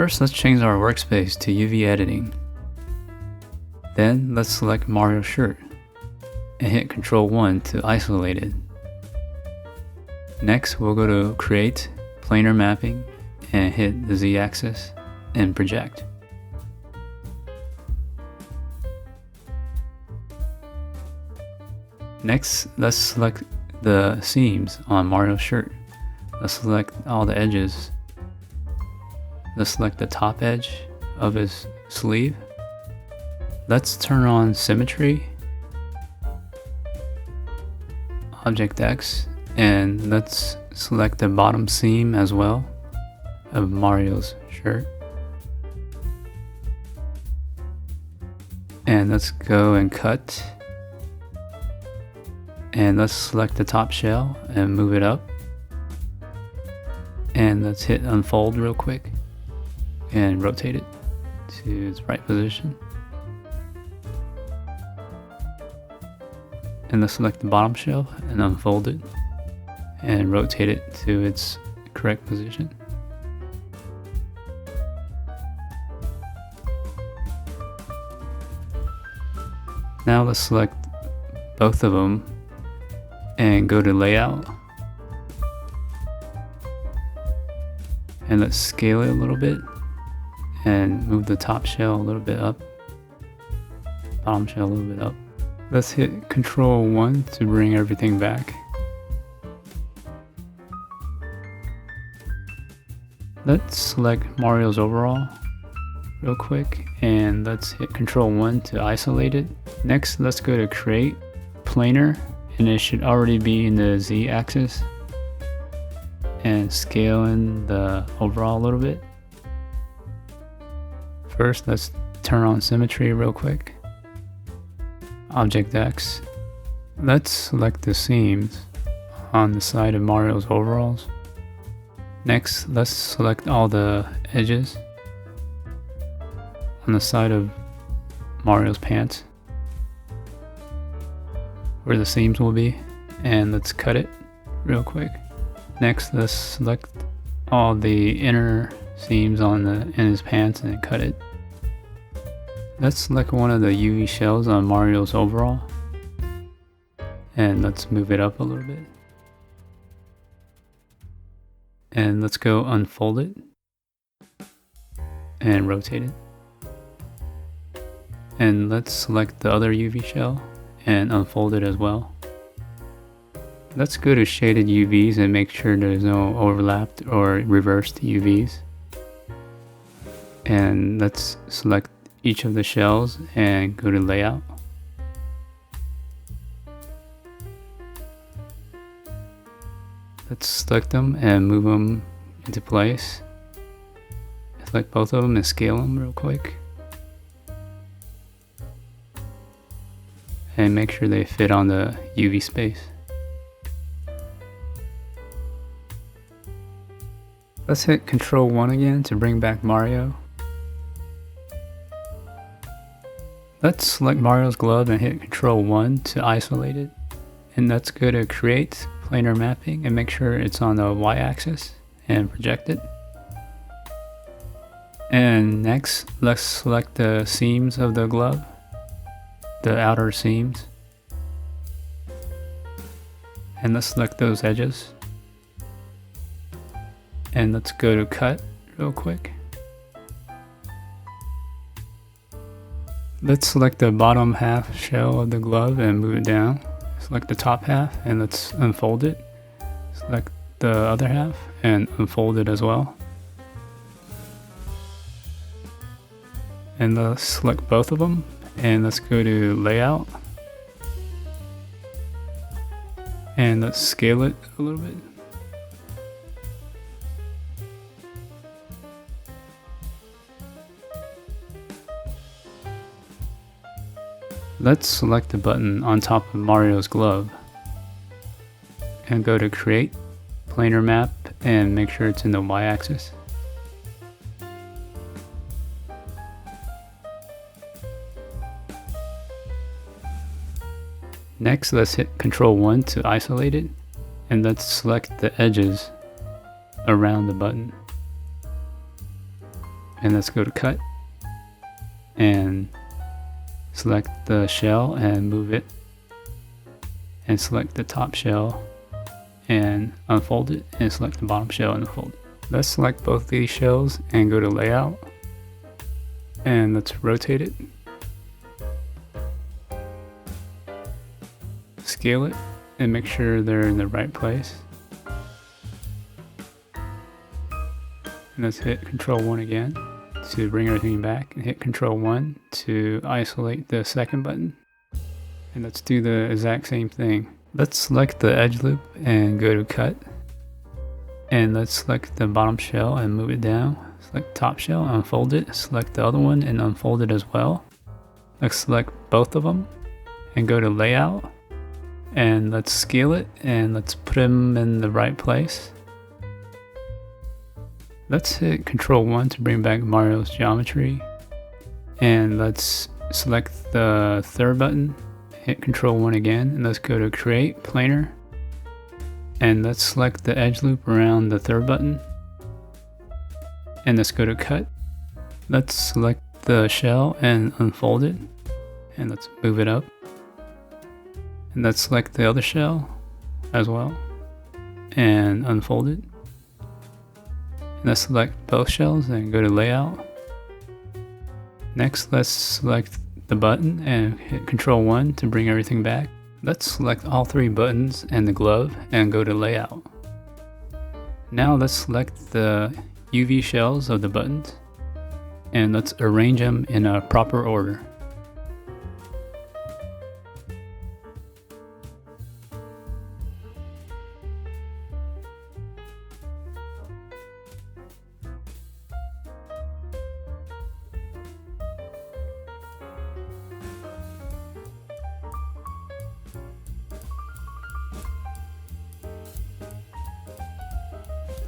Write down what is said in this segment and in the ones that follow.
First, let's change our workspace to UV editing. Then let's select Mario's shirt and hit Ctrl 1 to isolate it. Next, we'll go to Create, Planar Mapping, and hit the Z-axis and project. Next, let's select the seams on Mario's shirt. Let's select all the edges. Let's select the top edge of his sleeve. Let's turn on symmetry, Object X, and let's select the bottom seam as well of Mario's shirt. And let's go and cut. And let's select the top shell and move it up. And let's hit unfold real quick and rotate it to its right position. And let's select the bottom shell and unfold it and rotate it to its correct position. Now let's select both of them and go to layout. And let's scale it a little bit and move the top shell a little bit up, bottom shell a little bit up. Let's hit Ctrl 1 to bring everything back. Let's select Mario's overall real quick and let's hit Ctrl 1 to isolate it. Next, let's go to Create, Planar, and it should already be in the Z axis. And scale in the overall a little bit. First, let's turn on symmetry real quick. Object X. Let's select the seams on the side of Mario's overalls. Next, let's select all the edges on the side of Mario's pants where the seams will be, and let's cut it real quick. Next, let's select all the inner seams in his pants and cut it. Let's select one of the UV shells on Mario's overall and let's move it up a little bit. And let's go unfold it and rotate it. And let's select the other UV shell and unfold it as well. Let's go to shaded UVs and make sure there's no overlapped or reversed UVs. And let's select each of the shells and go to layout. Let's select them and move them into place. Select both of them and scale them real quick. And make sure they fit on the UV space. Let's hit Ctrl 1 again to bring back Mario. Let's select Mario's glove and hit Ctrl 1 to isolate it. And let's go to Create, Planar Mapping, and make sure it's on the Y-axis and project it. And next, let's select the seams of the glove, the outer seams. And let's select those edges. And let's go to Cut real quick. Let's select the bottom half shell of the glove and move it down. Select the top half and let's unfold it. Select the other half and unfold it as well. And let's select both of them and let's go to Layout. And let's scale it a little bit. Let's select the button on top of Mario's glove and go to Create, Planar Map, and make sure it's in the Y-axis. Next, let's hit Ctrl 1 to isolate it, and let's select the edges around the button. and let's go to cut and select the shell and move it, and select the top shell and unfold it, and select the bottom shell and unfold it. Let's select both these shells and go to layout, and let's rotate it, scale it, and make sure they're in the right place. And let's hit Control 1 again to bring everything back, and hit Control 1 to isolate the second button. And let's do the exact same thing. Let's select the edge loop and go to cut, and let's select the bottom shell and move it down. Select top shell, unfold it, select the other one and unfold it as well. Let's select both of them and go to layout, and let's scale it, and let's put them in the right place. Let's hit Control 1 to bring back Mario's geometry, and let's select the third button, hit Control 1 again, and let's go to create planar, and let's select the edge loop around the third button, and let's go to cut. Let's select the shell and unfold it, and let's move it up, and let's select the other shell as well and unfold it. And let's select both shells and go to layout. Next, let's select the button and hit Control 1 to bring everything back. Let's select all three buttons and the glove and go to layout. Now let's select the UV shells of the buttons, and let's arrange them in a proper order.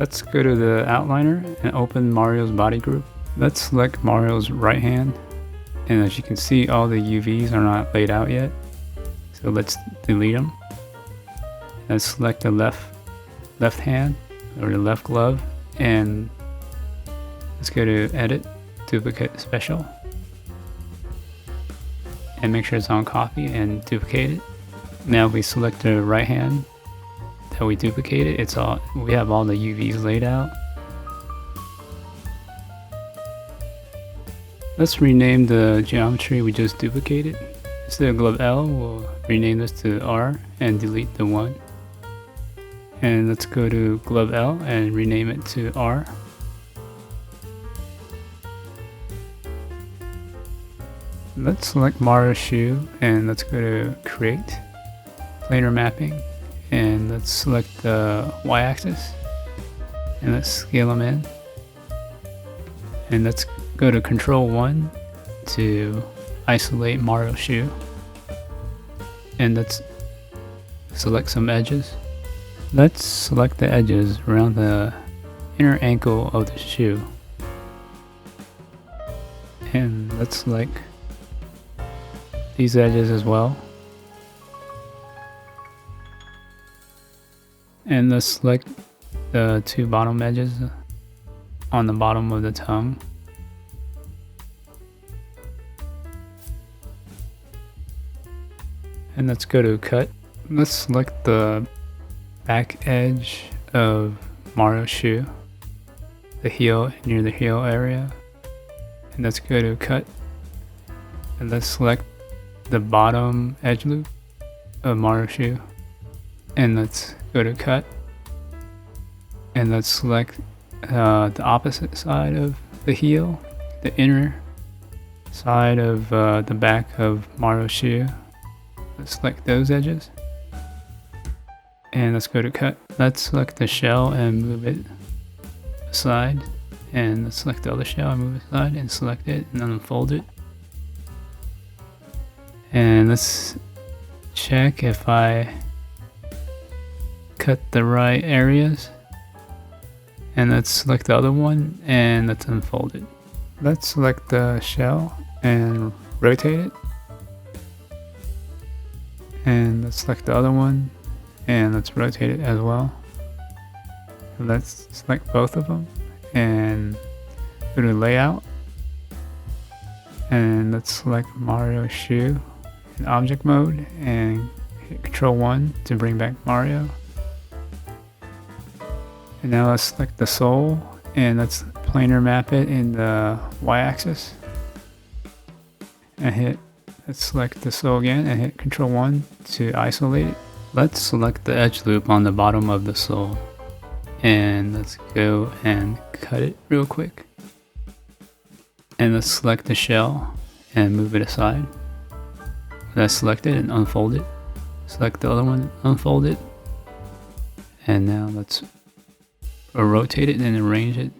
Let's go to the outliner and open Mario's body group. Let's select Mario's right hand, and as you can see, all the UVs are not laid out yet, so let's delete them. Let's select the left hand or the left glove, and let's go to edit, duplicate special, and make sure it's on copy and duplicate it. Now we select the right hand that we duplicated. We have all the UVs laid out. Let's rename the geometry we just duplicated. Instead of glove L, we'll rename this to R and delete the 1. And let's go to glove L and rename it to R. Let's select Mario's shoe, and let's go to create planar mapping, and let's select the y-axis, and let's scale them in, and let's go to Control 1 to isolate Mario's shoe, and let's select some edges. Let's select the edges around the inner ankle of the shoe, and let's select these edges as well. And let's select the two bottom edges on the bottom of the tongue. And let's go to cut. Let's select the back edge of Mario's shoe, the heel, near the heel area. And let's go to cut. And let's select the bottom edge loop of Mario's shoe. And let's go to cut, and let's select the opposite side of the heel, the inner side of the back of Mario's shoe. Let's select those edges, and let's go to cut. Let's select the shell and move it aside, and let's select the other shell and move it aside, and select it and then unfold it. And let's check if I cut the right areas, and let's select the other one and let's unfold it. Let's select the shell and rotate it, and let's select the other one and let's rotate it as well. Let's select both of them and go to layout, and let's select Mario's shoe in object mode and hit Control 1 to bring back Mario. And now let's select the sole and let's planar map it in the y-axis. And let's select the sole again and hit Control 1 to isolate it. Let's select the edge loop on the bottom of the sole. And let's go and cut it real quick. And let's select the shell and move it aside. Let's select it and unfold it. Select the other one, unfold it. And now let's rotate it and arrange it.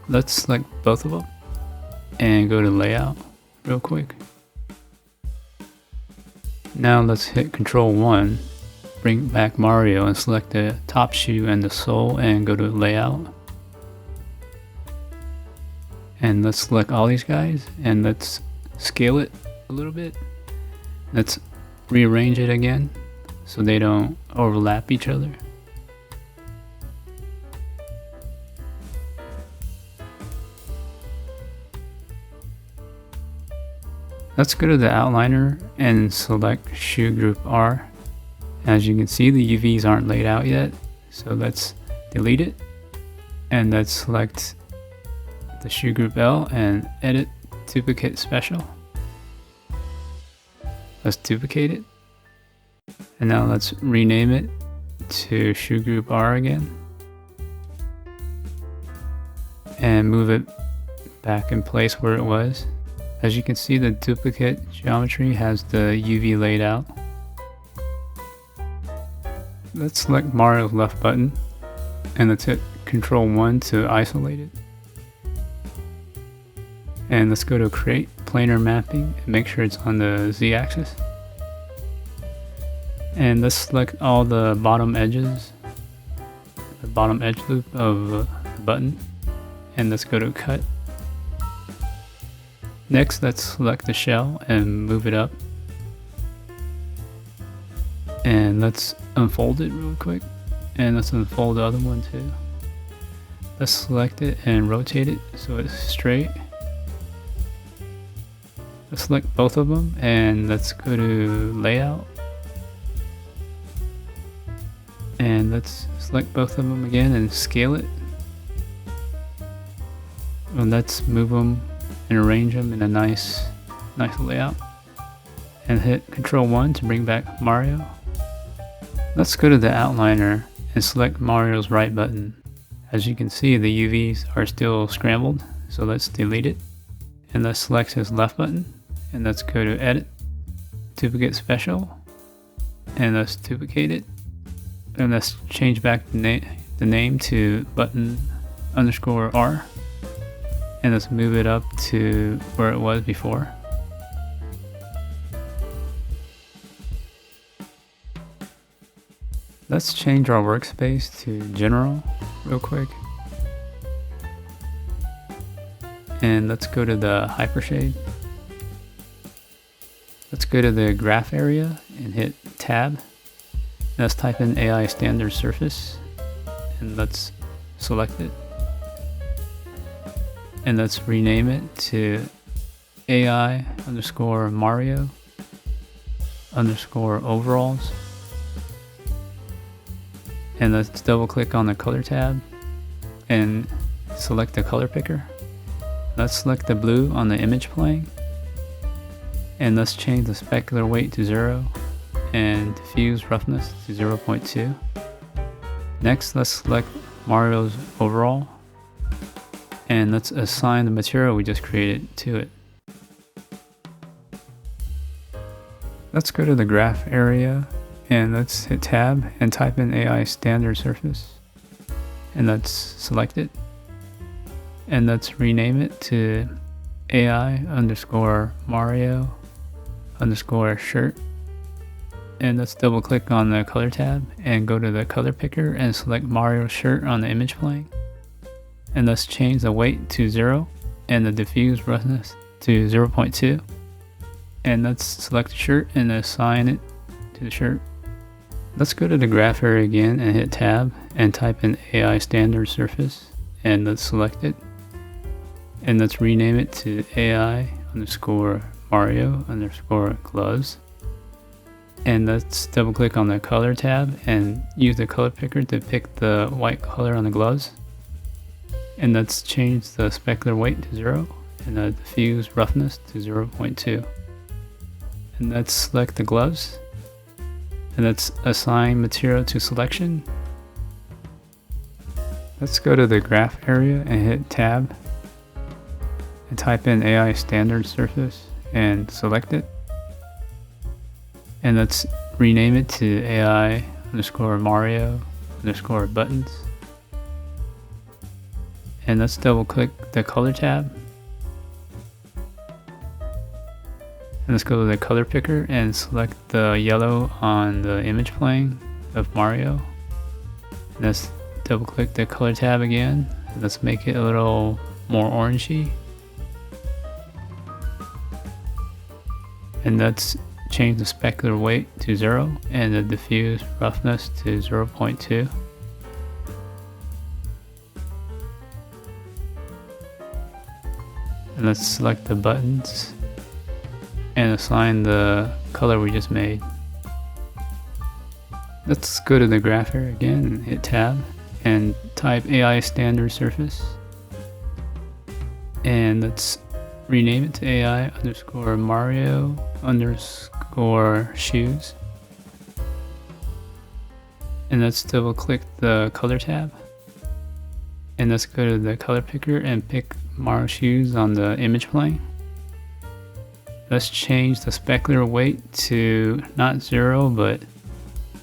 Let's select both of them and go to layout real quick. Now let's hit Control 1, bring back Mario and select the top shoe and the sole and go to layout. And let's select all these guys and let's scale it a little bit. Let's rearrange it again so they don't overlap each other. Let's go to the outliner and select shoe group R. As you can see, the UVs aren't laid out yet, so let's delete it. And let's select the shoe group L and edit duplicate special. Let's duplicate it. And now let's rename it to shoe group R again. And move it back in place where it was. As you can see, the duplicate geometry has the UV laid out. Let's select Mario's left button and let's hit Control 1 to isolate it. And let's go to create planar mapping and make sure it's on the z-axis. And let's select all the bottom edges, the bottom edge loop of the button, and let's go to cut. Next, let's select the shell and move it up. And let's unfold it real quick. And let's unfold the other one too. Let's select it and rotate it so it's straight. Let's select both of them and let's go to layout. And let's select both of them again and scale it. And let's move them and arrange them in a nice layout. And hit Control 1 to bring back Mario. Let's go to the outliner and select Mario's right button. As you can see, the UVs are still scrambled, so let's delete it. And let's select his left button and let's go to edit, duplicate special, and let's duplicate it. And let's change back the name to button underscore R. And let's move it up to where it was before. Let's change our workspace to general real quick. And let's go to the hypershade. Let's go to the graph area and hit tab. Let's type in AI standard surface and let's select it. And let's rename it to AI underscore Mario underscore overalls. And let's double click on the color tab and select the color picker. Let's select the blue on the image plane. And let's change the specular weight to 0 and diffuse roughness to 0.2. Next, let's select Mario's overall. And let's assign the material we just created to it. Let's go to the graph area and let's hit tab and type in AI standard surface. And let's select it. And let's rename it to AI underscore Mario underscore shirt. And let's double click on the color tab and go to the color picker and select Mario's shirt on the image plane. And let's change the weight to 0 and the diffuse roughness to 0.2. And let's select the shirt and assign it to the shirt. Let's go to the graph area again and hit tab and type in AI standard surface, and let's select it. And let's rename it to AI underscore Mario underscore gloves. And let's double click on the color tab and use the color picker to pick the white color on the gloves. And let's change the specular weight to 0 and the diffuse roughness to 0.2. And let's select the gloves. And let's assign material to selection. Let's go to the graph area and hit tab and type in AI standard surface and select it. And let's rename it to AI underscore Mario underscore buttons. And let's double click the color tab. And let's go to the color picker and select the yellow on the image plane of Mario. And let's double click the color tab again. And let's make it a little more orangey. And let's change the specular weight to 0 and the diffuse roughness to 0.2. And let's select the buttons and assign the color we just made. Let's go to the graph area again and hit tab and type AI standard surface. And let's rename it to AI underscore Mario underscore shoes. And let's double click the color tab. And let's go to the color picker and pick Mario shoes on the image plane. Let's change the specular weight to not 0, but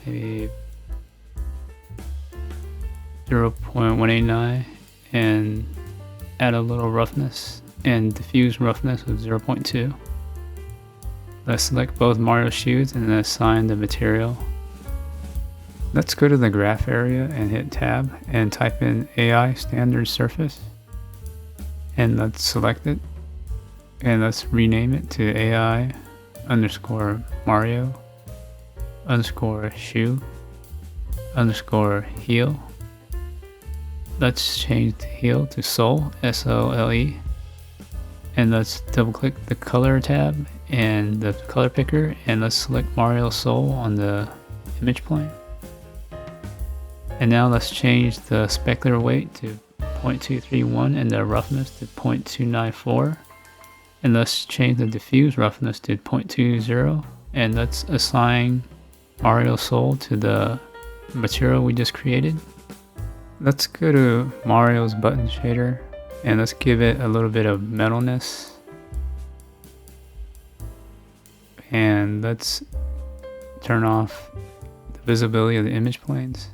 maybe 0.189 and add a little roughness and diffuse roughness of 0.2. Let's select both Mario shoes and then assign the material. Let's go to the graph area and hit tab and type in AI standard surface. And let's select it. And let's rename it to AI underscore Mario underscore shoe underscore heel. Let's change the heel to sole, S-O-L-E. And let's double click the color tab and the color picker and let's select Mario sole on the image plane. And now let's change the specular weight to 0.231 and the roughness to 0.294. And let's change the diffuse roughness to 0.20 and let's assign Mario sole to the material we just created. Let's go to Mario's button shader and let's give it a little bit of metalness. And let's turn off the visibility of the image planes.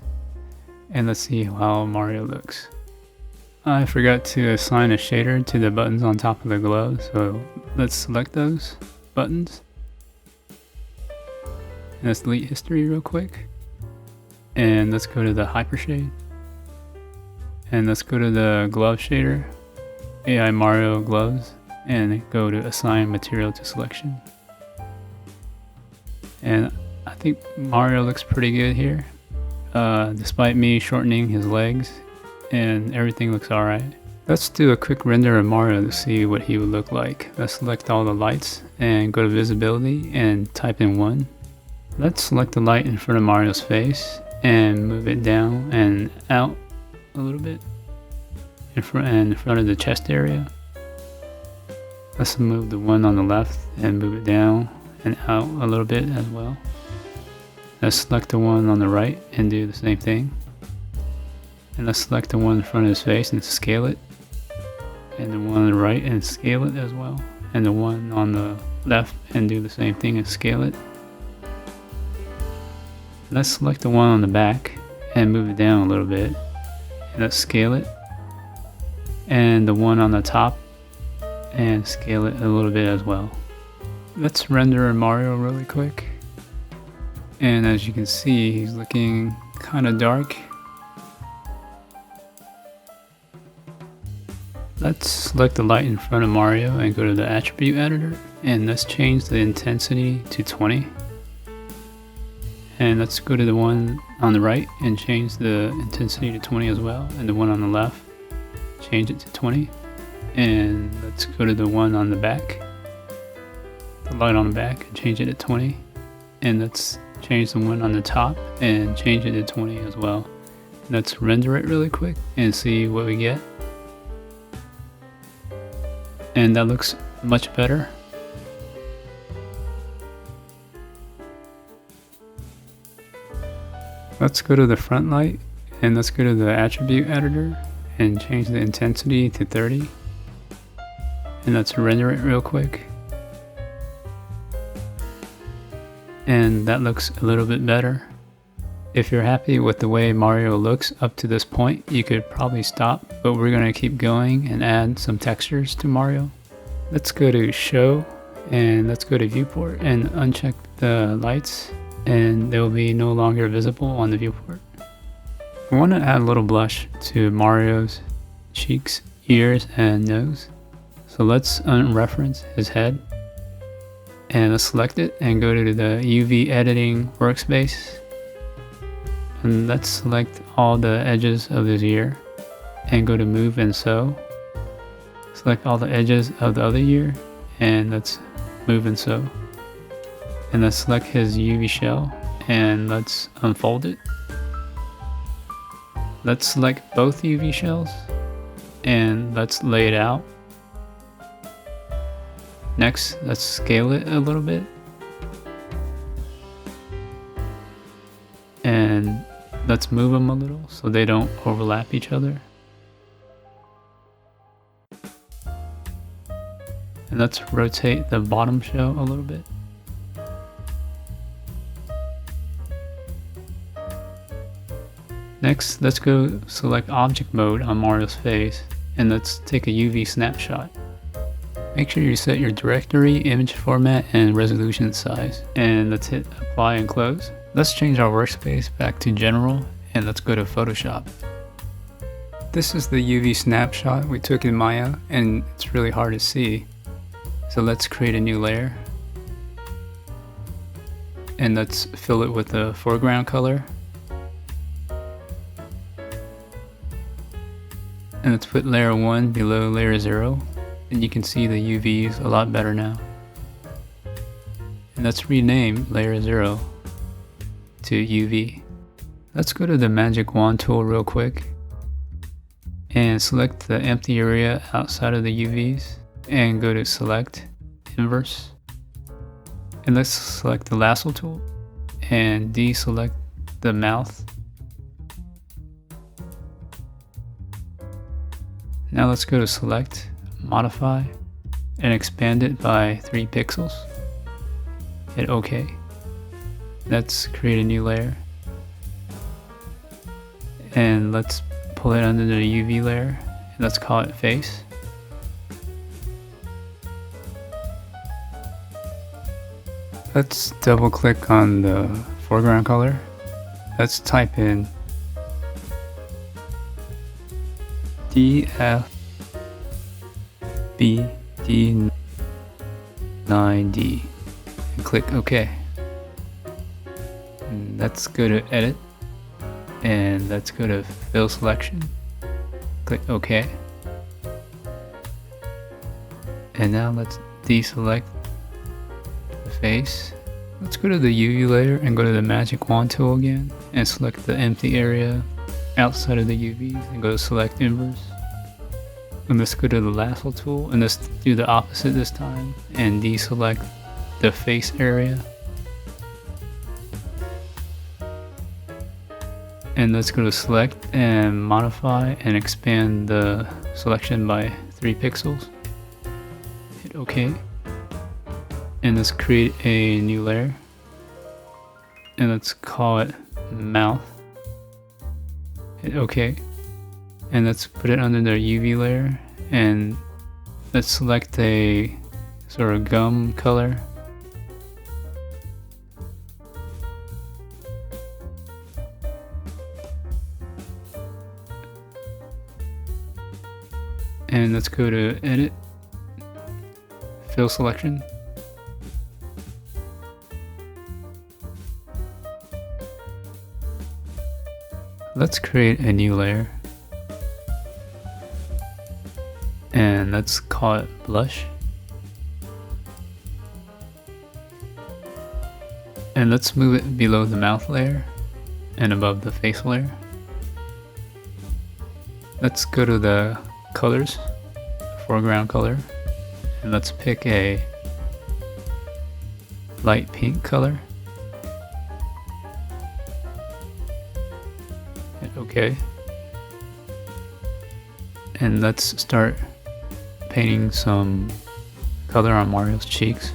And let's see how Mario looks. I forgot to assign a shader to the buttons on top of the glove, so let's select those buttons. And let's delete history real quick. And let's go to the hypershade. And let's go to the glove shader, AI Mario gloves, and go to assign material to selection. And I think Mario looks pretty good here, despite me shortening his legs, and everything looks alright. Let's do a quick render of Mario to see what he would look like. Let's select all the lights and go to visibility and type in 1. Let's select the light in front of Mario's face and move it down and out a little bit in front of the chest area. Let's move the one on the left and move it down and out a little bit as well. Let's select the one on the right and do the same thing. And let's select the one in front of his face and scale it. And the one on the right and scale it as well. And the one on the left and do the same thing and scale it. Let's select the one on the back and move it down a little bit. And let's scale it. And the one on the top and scale it a little bit as well. Let's render Mario really quick. And as you can see, he's looking kind of dark. Let's select the light in front of Mario and go to the attribute editor. And let's change the intensity to 20. And let's go to the one on the right and change the intensity to 20 as well. And the one on the left, change it to 20. And let's go to the one on the back, the light on the back, and change it to 20. And let's change the one on the top and change it to 20 as well. And let's render it really quick and see what we get. And that looks much better. Let's go to the front light and let's go to the attribute editor and change the intensity to 30. And let's render it real quick. And that looks a little bit better. If you're happy with the way Mario looks up to this point, you could probably stop, but we're going to keep going and add some textures to Mario. Let's go to show and let's go to viewport and uncheck the lights, and they will be no longer visible on the viewport. I want to add a little blush to Mario's cheeks, ears, and nose. So let's unreference his head and let's select it and go to the UV editing workspace. And let's select all the edges of his ear and go to move and sew. Select all the edges of the other ear and let's move and sew. And let's select his UV shell and let's unfold it. Let's select both UV shells and let's lay it out. Next, let's scale it a little bit. And let's move them a little so they don't overlap each other. And let's rotate the bottom shell a little bit. Next, let's go select object mode on Mario's face and let's take a UV snapshot. Make sure you set your directory, image format, and resolution size. And let's hit apply and close. Let's change our workspace back to general and let's go to Photoshop. This is the UV snapshot we took in Maya and it's really hard to see. So let's create a new layer. And let's fill it with the foreground color. And let's put layer 1 below layer 0. And you can see the UVs a lot better now. And let's rename layer 0 to UV. Let's go to the magic wand tool real quick and select the empty area outside of the UVs and go to select inverse. And let's select the lasso tool and deselect the mouth. Now let's go to select, modify, and expand it by 3 pixels. Hit OK. Let's create a new layer. And let's pull it under the UV layer. And let's call it face. Let's double click on the foreground color. Let's type in DFBD9D and click OK. And let's go to edit and let's go to fill selection. Click OK. And now let's deselect the face. Let's go to the UV layer and go to the magic wand tool again and select the empty area outside of the UVs and go to select inverse. And let's go to the lasso tool and let's do the opposite this time and deselect the face area. And let's go to select and modify and expand the selection by 3 pixels. Hit OK. And let's create a new layer. And let's call it mouth. Hit OK. And let's put it under the UV layer and let's select a sort of gum color. And let's go to edit, fill selection. Let's create a new layer. And let's call it blush. And let's move it below the mouth layer and above the face layer. Let's go to the colors, foreground color, and let's pick a light pink color. Hit OK. And let's start painting some color on Mario's cheeks.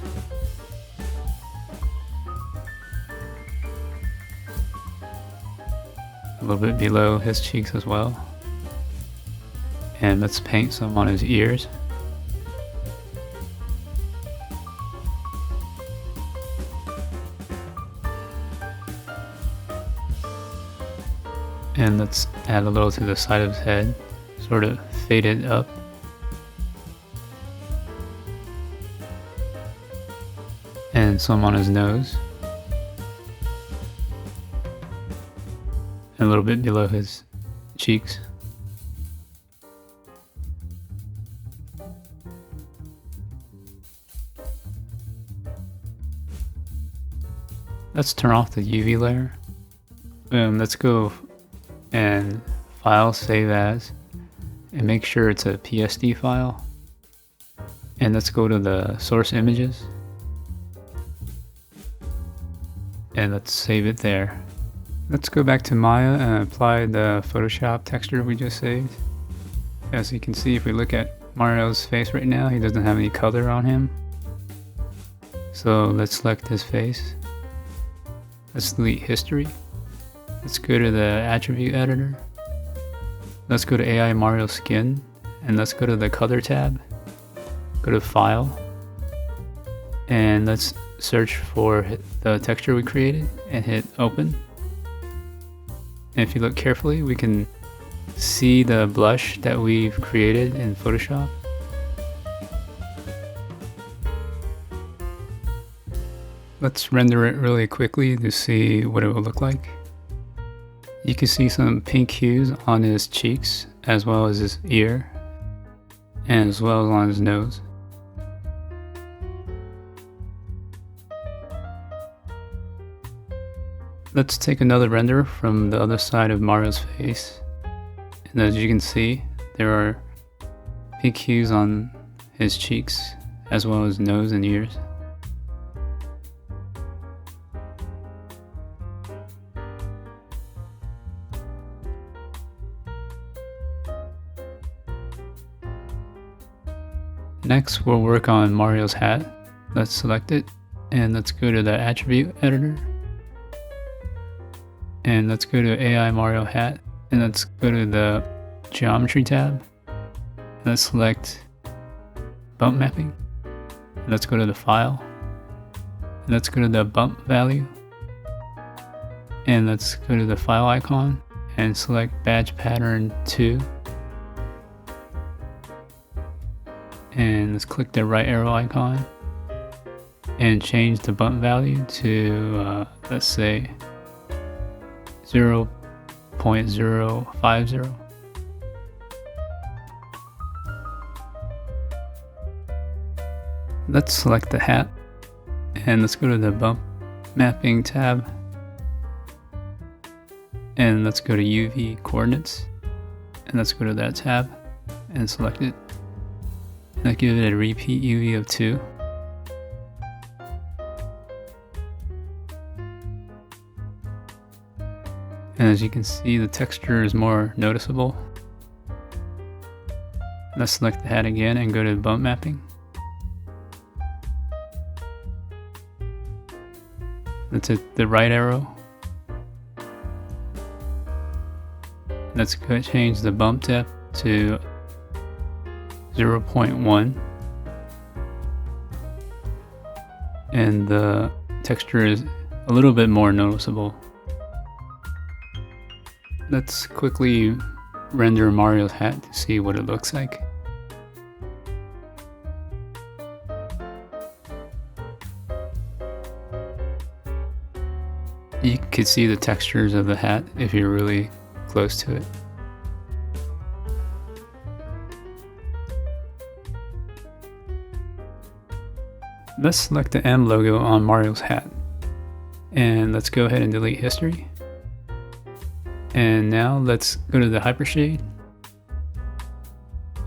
A little bit below his cheeks as well. And let's paint some on his ears. And let's add a little to the side of his head, sort of fade it up. And some on his nose. And a little bit below his cheeks. Let's turn off the UV layer. Let's go and File, Save As, and make sure it's a PSD file. And let's go to the source images. And let's save it there. Let's go back to Maya and apply the Photoshop texture we just saved. As you can see, if we look at Mario's face right now, he doesn't have any color on him. So let's select his face. Let's delete history. Let's go to the attribute editor. Let's go to AI Mario Skin, and let's go to the color tab. Go to File, and let's search for the texture we created and hit Open. And if you look carefully, we can see the blush that we've created in Photoshop. Let's render it really quickly to see what it will look like. You can see some pink hues on his cheeks, as well as his ear, and as well as on his nose. Let's take another render from the other side of Mario's face. And as you can see, there are pink hues on his cheeks, as well as nose and ears. Next, we'll work on Mario's hat. Let's select it, and let's go to the attribute editor. And let's go to AI Mario Hat, and let's go to the Geometry tab. Let's select Bump Mapping. And let's go to the File. And let's go to the Bump Value. And let's go to the File icon and select Badge Pattern 2. And let's click the right arrow icon and change the bump value to, let's say, 0.050. Let's select the hat and let's go to the bump mapping tab and let's go to UV coordinates and let's go to that tab and select it. Let's give it a repeat UV of 2. And as you can see, the texture is more noticeable. Let's select the hat again and go to bump mapping. Let's hit the right arrow. Let's go change the bump depth to 0.1, and the texture is a little bit more noticeable. Let's quickly render Mario's hat to see what it looks like. You can see the textures of the hat if you're really close to it. Let's select the M logo on Mario's hat. And let's go ahead and delete history. And now let's go to the hypershade.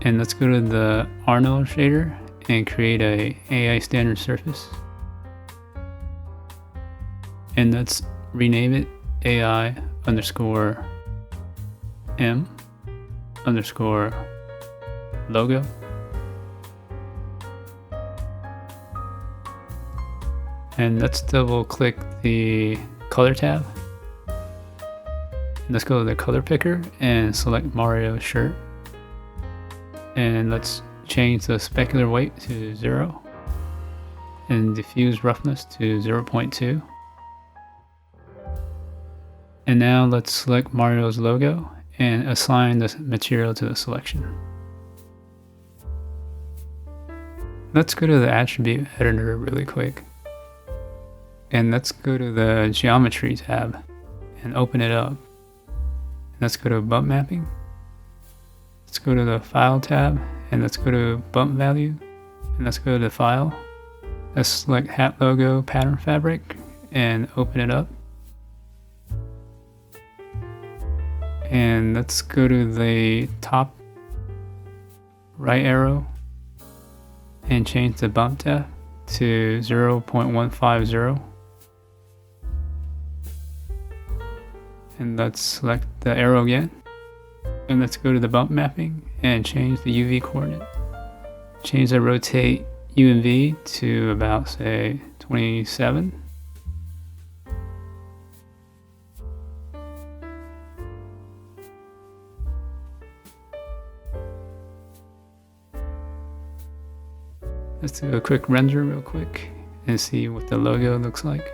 And let's go to the Arnold shader and create a AI standard surface. And let's rename it AI underscore M underscore logo. And let's double click the color tab. And let's go to the color picker and select Mario's shirt. And let's change the specular weight to 0 and diffuse roughness to 0.2. And now let's select Mario's logo and assign the material to the selection. Let's go to the attribute editor really quick. And let's go to the geometry tab and open it up. And let's go to bump mapping. Let's go to the file tab and let's go to bump value. And let's go to the file. Let's select hat logo pattern fabric and open it up. And let's go to the top right arrow and change the bump depth to 0.150. And let's select the arrow again. And let's go to the bump mapping and change the UV coordinate. Change the rotate U and V to about, say, 27. Let's do a quick render real quick and see what the logo looks like.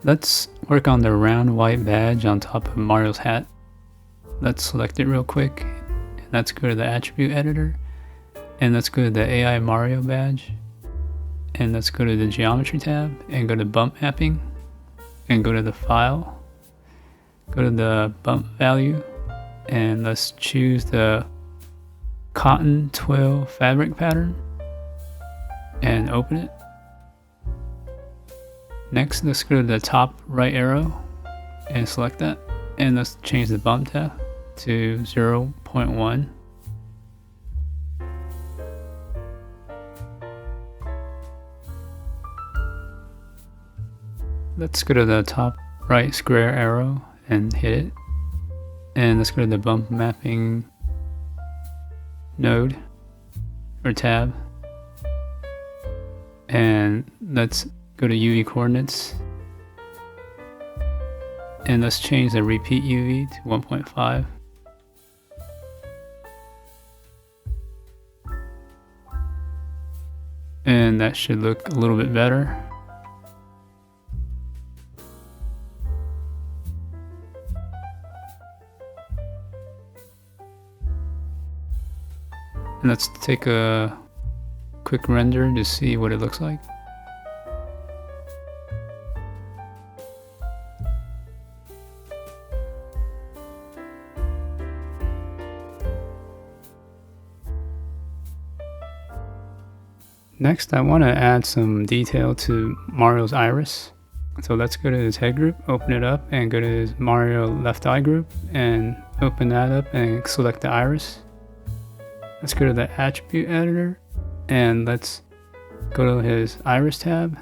Let's work on the round white badge on top of Mario's hat. Let's select it real quick. And let's go to the attribute editor. And let's go to the AI Mario badge. And let's go to the geometry tab and go to bump mapping. And go to the file. Go to the bump value. And let's choose the cotton twill fabric pattern. And open it. Next, let's go to the top right arrow and select that. And let's change the bump depth to 0.1. Let's go to the top right square arrow and hit it. And let's go to the bump mapping node or tab. And let's go to UV coordinates and let's change the repeat UV to 1.5. And that should look a little bit better. And let's take a quick render to see what it looks like. Next, I want to add some detail to Mario's iris. So let's go to his head group, open it up, and go to his Mario left eye group, and open that up and select the iris. Let's go to the attribute editor, and let's go to his iris tab,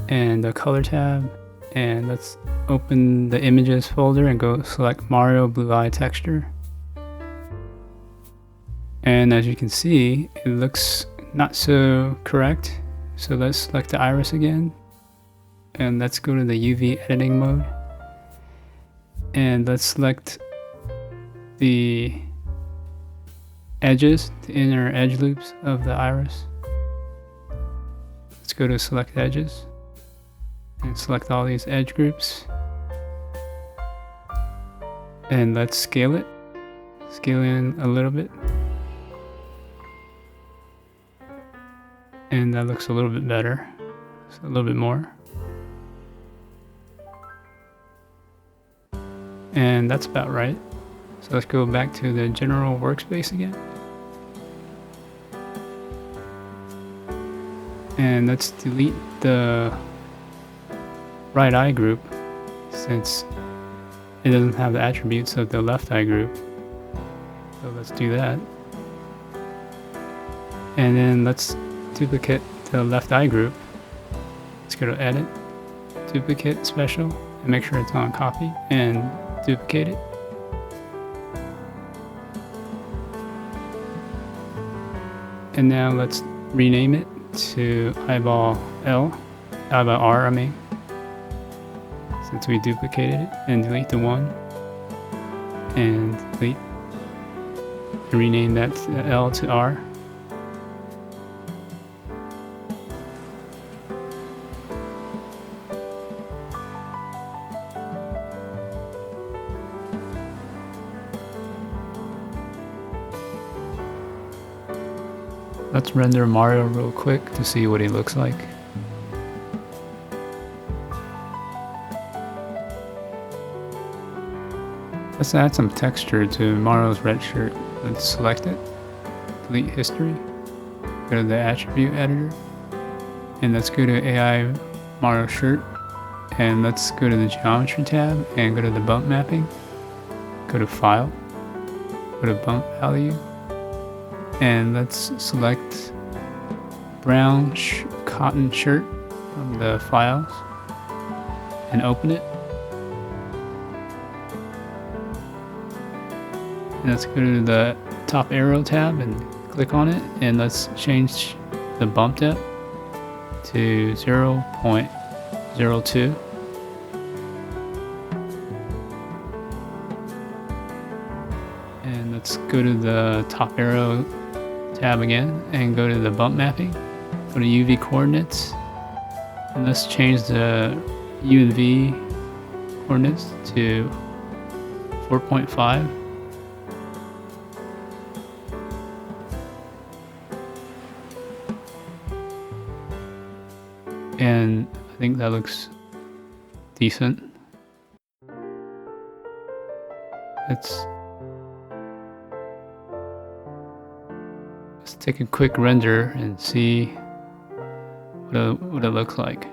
and the color tab, and let's open the images folder and go select Mario blue eye texture. And as you can see, it looks not so correct. So let's select the iris again and let's go to the UV editing mode and let's select the edges, the inner edge loops of the iris. Let's go to select edges and select all these edge groups and let's scale it, scale in a little bit. And that looks a little bit better. So a little bit more. And that's about right. So let's go back to the general workspace again. And let's delete the right eye group since it doesn't have the attributes of the left eye group. So let's do that. And then let's duplicate the left eye group. Let's go to Edit, Duplicate Special, and make sure it's on Copy, and duplicate it. And now let's rename it to eyeball R, I mean, since we duplicated it, and delete the 1, and delete, and rename that to L to R. Let's render Mario real quick to see what he looks like. Let's add some texture to Mario's red shirt. Let's select it, delete history, go to the attribute editor, and let's go to AI Mario shirt, and let's go to the geometry tab and go to the bump mapping, go to file, go to bump value, and let's select brown cotton shirt from the files and open it. And let's go to the top arrow tab and click on it, and let's change the bump depth to 0.02. And let's go to the top arrow tab again and go to the bump mapping, go to UV coordinates, and let's change the U and V coordinates to 4.5. And I think that looks decent. Let's take a quick render and see what it looks like.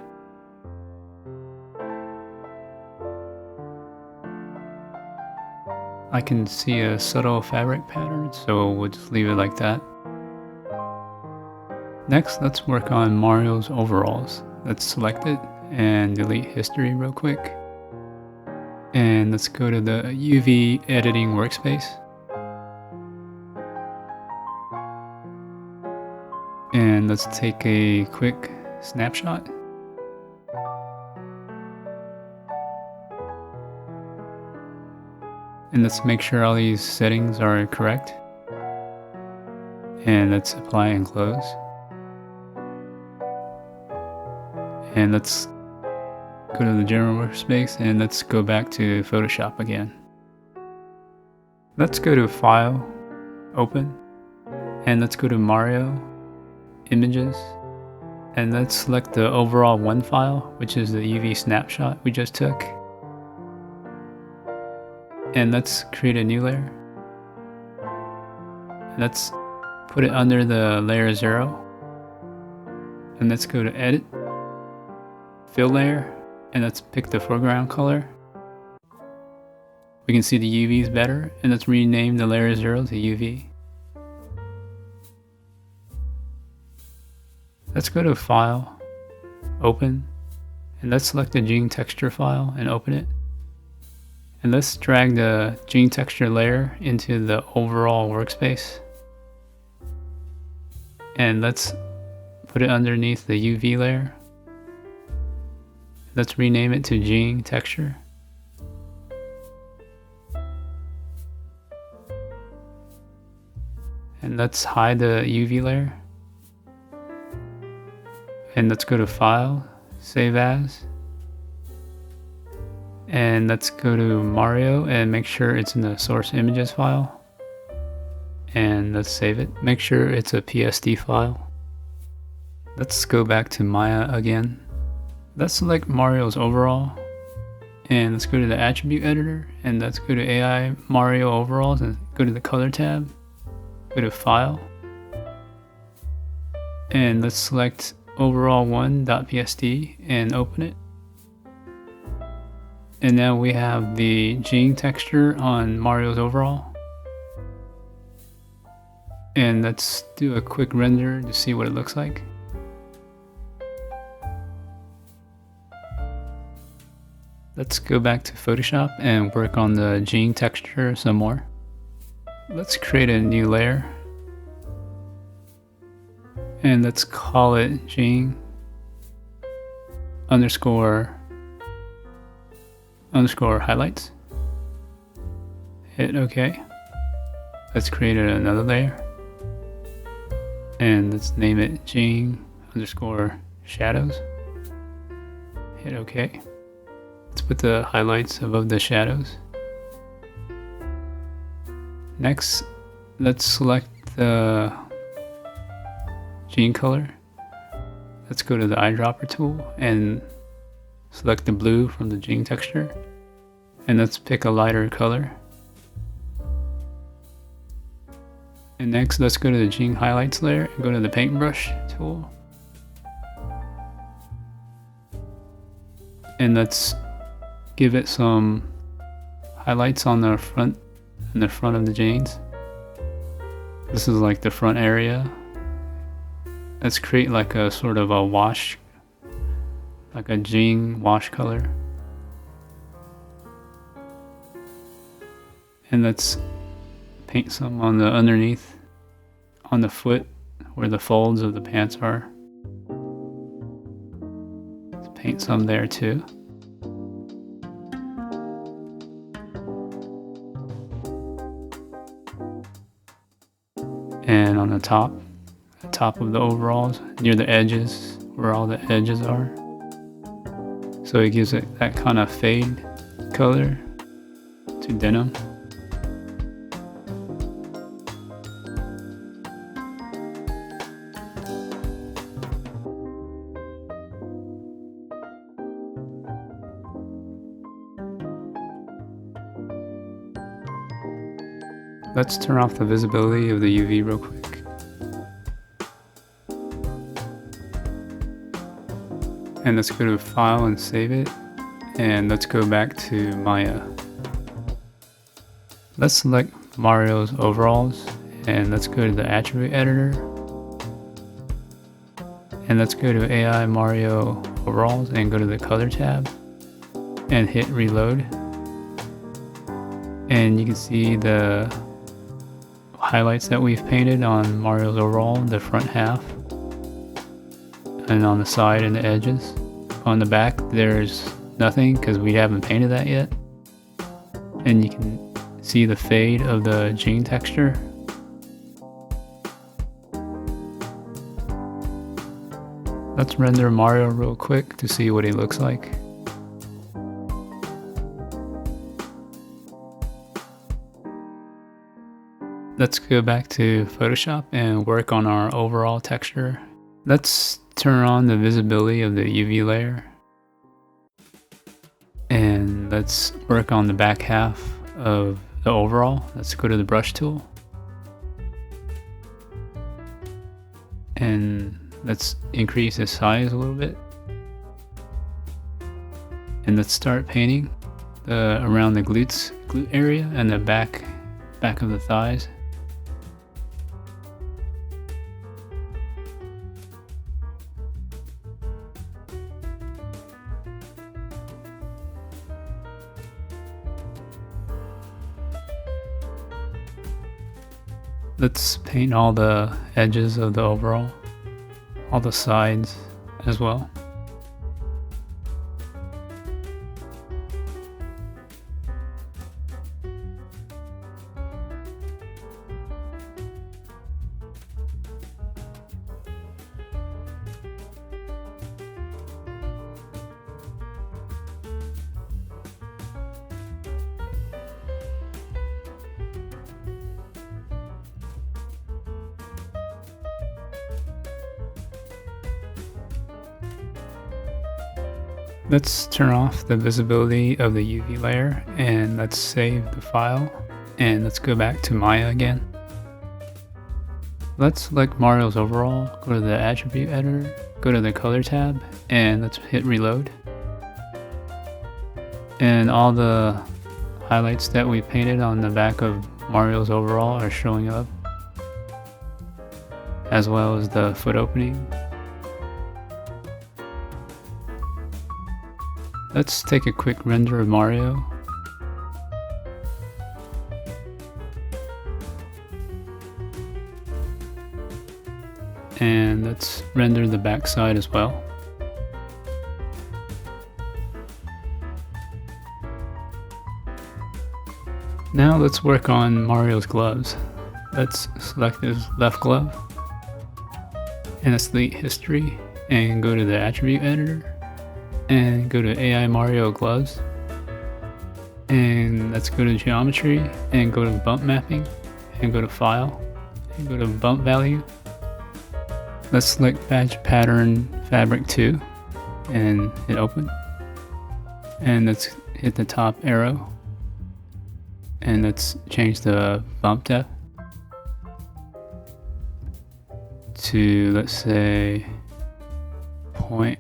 I can see a subtle fabric pattern, so we'll just leave it like that. Next, let's work on Mario's overalls. Let's select it and delete history real quick. And let's go to the UV editing workspace. And let's take a quick snapshot. And let's make sure all these settings are correct. And let's apply and close. And let's go to the general workspace and let's go back to Photoshop again. Let's go to File, Open, and let's go to Mario, Images, and let's select the overall 1 file, which is the UV snapshot we just took. And let's create a new layer. Let's put it under the layer 0. And let's go to Edit, Fill Layer, and let's pick the foreground color. We can see the UVs better, and let's rename the layer 0 to UV. Let's go to File, Open, and let's select the Gene Texture file and open it. And let's drag the Gene Texture layer into the overall workspace. And let's put it underneath the UV layer. Let's rename it to Gene Texture. And let's hide the UV layer. And let's go to File, Save As. And let's go to Mario and make sure it's in the source images file. And let's save it. Make sure it's a PSD file. Let's go back to Maya again. Let's select Mario's overall. And let's go to the attribute editor. And let's go to AI Mario overalls and go to the color tab. Go to file. And let's select overall1.psd and open it. And now we have the gene texture on Mario's overall. And let's do a quick render to see what it looks like. Let's go back to Photoshop and work on the gene texture some more. Let's create a new layer. And let's call it gene underscore highlights. Hit OK. Let's create another layer. And let's name it gene underscore shadows. Hit OK. Let's put the highlights above the shadows. Next, let's select the gene color. Let's go to the eyedropper tool and select the blue from the gene texture. And let's pick a lighter color. And next, let's go to the gene highlights layer and go to the paintbrush tool. And let's give it some highlights on the front of the genes. This is like the front area. Let's create like a sort of a wash, like a gene wash color. And let's paint some on the underneath, on the foot where the folds of the pants are. Let's paint some there too. And on the top of the overalls, near the edges, where all the edges are. So it gives it that kind of fade color to denim. Let's turn off the visibility of the UV real quick. And let's go to File and save it. And let's go back to Maya. Let's select Mario's overalls and let's go to the attribute editor. And let's go to AI Mario overalls and go to the color tab and hit reload. And you can see the highlights that we've painted on Mario's overall, the front half, and on the side and the edges. On the back there's nothing because we haven't painted that yet. And you can see the fade of the gene texture. Let's render Mario real quick to see what he looks like. Let's go back to Photoshop and work on our overall texture. Let's turn on the visibility of the UV layer. And let's work on the back half of the overall. Let's go to the brush tool. And let's increase the size a little bit. And let's start painting around the glute area and the back of the thighs. Let's paint all the edges of the overall, all the sides as well. Let's turn off the visibility of the UV layer and let's save the file, and let's go back to Maya again. Let's select Mario's overall, go to the attribute editor, go to the color tab, and let's hit reload. And all the highlights that we painted on the back of Mario's overall are showing up, as well as the foot opening. Let's take a quick render of Mario. And let's render the backside as well. Now let's work on Mario's gloves. Let's select his left glove, and let's delete history and go to the attribute editor and go to AI Mario gloves, and let's go to geometry and go to bump mapping and go to file and go to bump value. Let's select badge pattern fabric 2 and hit open, and let's hit the top arrow and let's change the bump depth to, let's say, 0.020,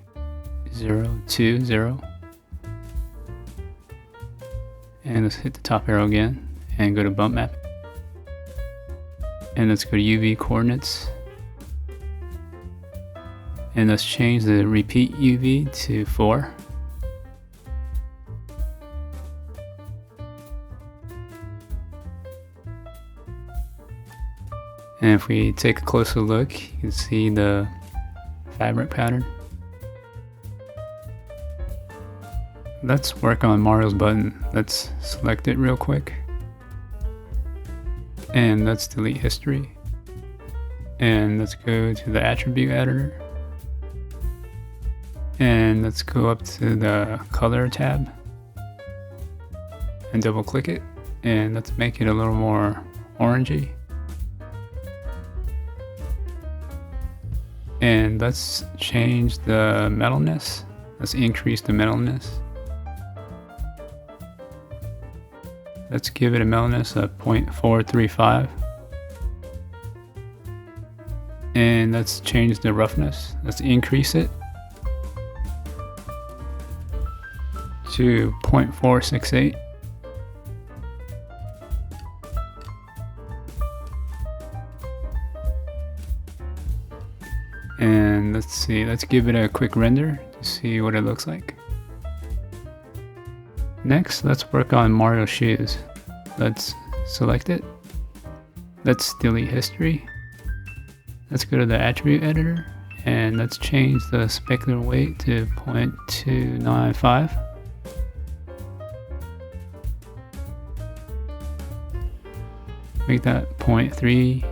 and let's hit the top arrow again and go to bump map, and let's go to UV coordinates, and let's change the repeat UV to 4. And if we take a closer look, you can see the fabric pattern. Let's work on Mario's button. Let's select it real quick. And let's delete history. And let's go to the attribute editor. And let's go up to the color tab and double click it. And let's make it a little more orangey. And let's change the metalness. Let's increase the metalness. Let's give it a metalness of 0.435. And let's change the roughness. Let's increase it to 0.468. And let's see, let's give it a quick render to see what it looks like. Next, let's work on Mario's shoes. Let's select it. Let's delete history. Let's go to the attribute editor and let's change the specular weight to 0.295. Make that 0.3.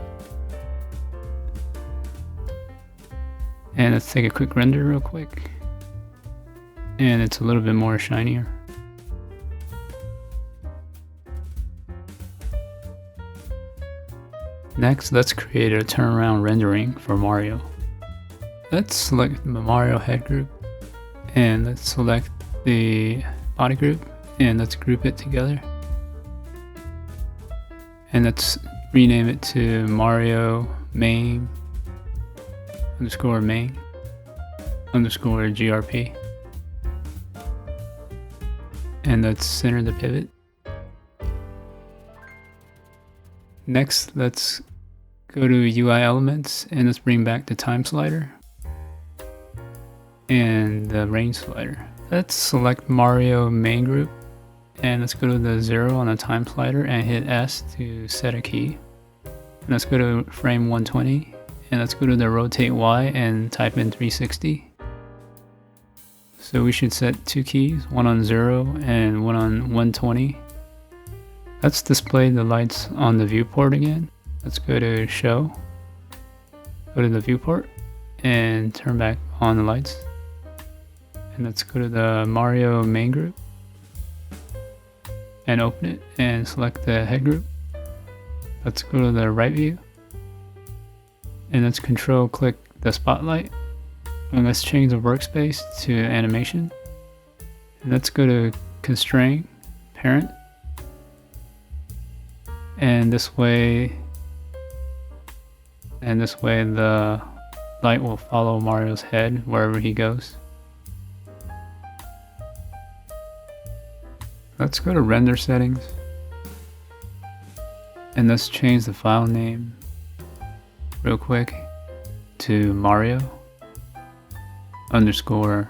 And let's take a quick render real quick. And it's a little bit more shinier. Next, let's create a turnaround rendering for Mario. Let's select the Mario head group and let's select the body group and let's group it together. And let's rename it to Mario main _main _ GRP. And let's center the pivot. Next, let's go to UI elements and let's bring back the time slider and the range slider. Let's select Mario main group and let's go to the 0 on the time slider and hit S to set a key. And let's go to frame 120 and let's go to the rotate Y and type in 360. So we should set 2 keys, one on 0 and one on 120. Let's display the lights on the viewport again. Let's go to show, go to the viewport and turn back on the lights. And let's go to the Mario main group and open it and select the head group. Let's go to the right view and let's control click the spotlight and let's change the workspace to animation And let's go to constrain parent. And this way the light will follow Mario's head wherever he goes. Let's go to render settings. And let's change the file name real quick to Mario _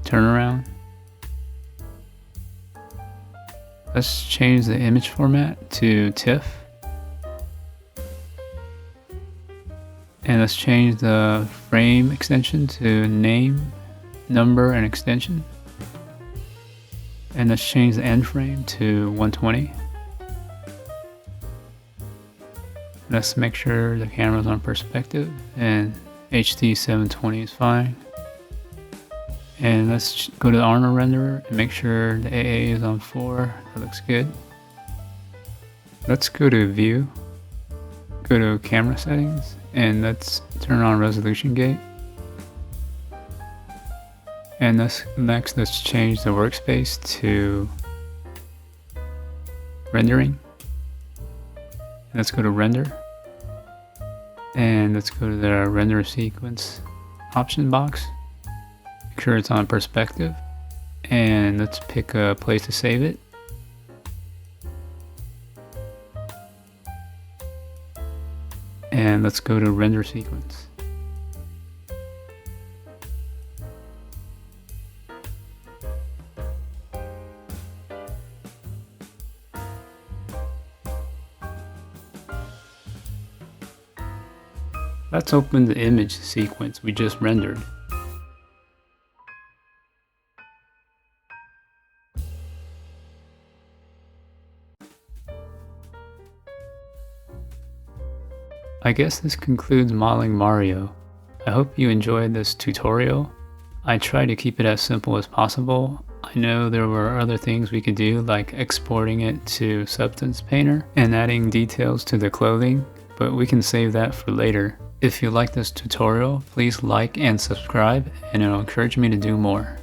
turnaround. Let's change the image format to TIFF. And let's change the frame extension to name, number, and extension. And let's change the end frame to 120. Let's make sure the camera's on perspective and HD 720 is fine. And let's go to the Arnold renderer and make sure the AA is on 4. That looks good. Let's go to view, go to camera settings, and let's turn on resolution gate. And next let's change the workspace to rendering. Let's go to render. And let's go to the render sequence option box. Make sure it's on perspective. And let's pick a place to save it. And let's go to render sequence. Let's open the image sequence we just rendered. I guess this concludes modeling Mario. I hope you enjoyed this tutorial. I tried to keep it as simple as possible. I know there were other things we could do, like exporting it to Substance Painter and adding details to the clothing, but we can save that for later. If you like this tutorial, please like and subscribe, and it'll encourage me to do more.